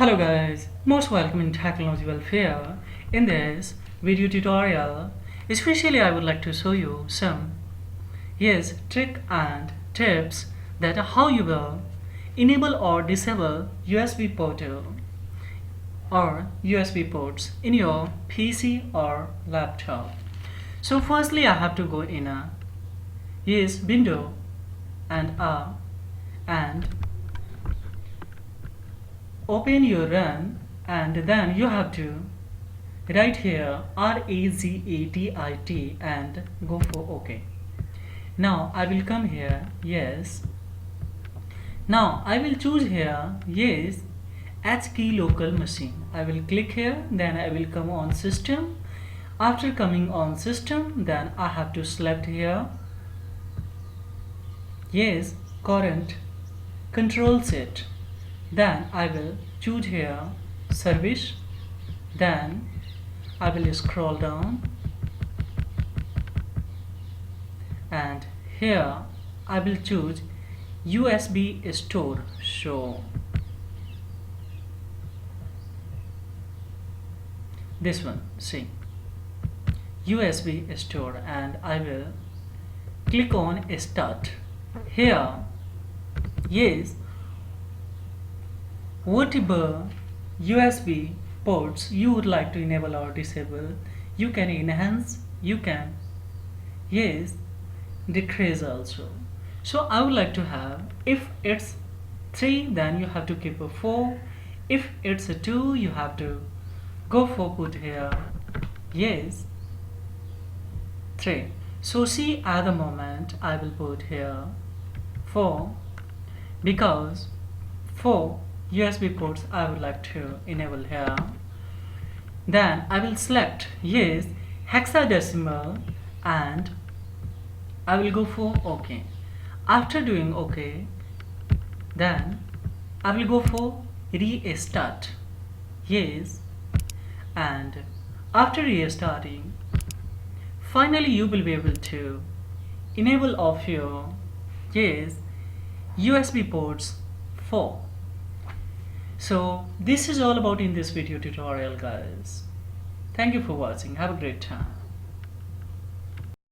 Hello guys, most welcome in Technology Welfare. In this video tutorial, especially I would like to show you some trick and tips that how you will enable or disable USB portal or USB ports in your PC or laptop. So firstly I have to go in a window and open your run, and then you have to write here regedit and go for OK. Now I will come here, now I will choose here H key local machine. I will click here, then I will come on system. After coming on system, then I have to select here current control set. Then I will choose here service, then I will scroll down and here I will choose USBSTOR. So this one, see USBSTOR, and I will click on start. Here whatever USB ports you would like to enable or disable, you can enhance, you can decrease also. So I would like to have, if it's 3 then you have to keep a 4, if it's a 2 you have to go for put here 3. So see, at the moment I will put here 4 because 4 USB ports I would like to enable here. Then I will select hexadecimal and I will go for OK. After doing OK, then I will go for restart. And after restarting, finally you will be able to enable of your USB ports 4. So this is all about in this video tutorial guys. Thank you for watching. Have a great time.